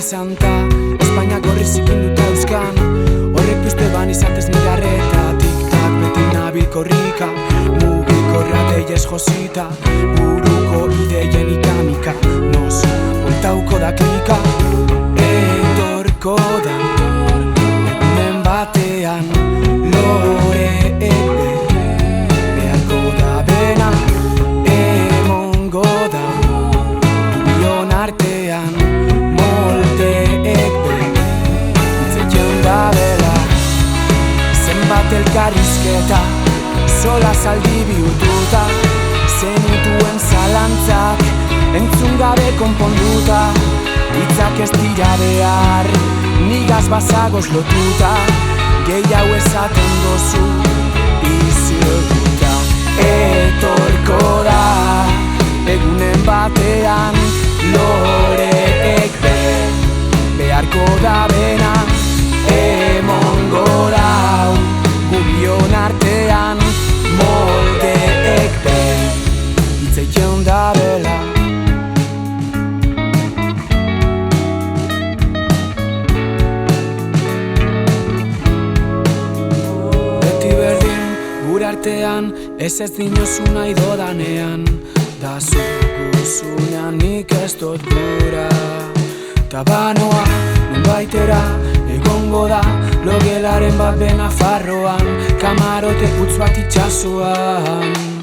izan ta Espainiak horri zikinduta euskan Horrek pizte ban izatez nire arreta Tik-tak beti nabil korrika Mugikorra deiez josita Buruko ideien ikamika Nos, voltauko da klika Etorko da egunen batean Loreek beharko da bena Emongo da bion artean Moldeek hitzeien da bela Zenbat elkarrizketa sola zaldi bihurtuta Zenituen zalantzak entzun gabe konponduta Hitzak ez dira behar, nigaz bazagoz lotuta Gehiago esaten dozu, isilduta Etorko da, egunen batean Loreek beharko da bena Emongo da, gubion artean Moldeek hitzeien da bela artean, ez dinozu nahi dodanean Da zuguzunean nik ez dut gura Tabanoa, nonbaitera, egongo da Logelaren bat bena farroan Kamarote putz bat itxasuan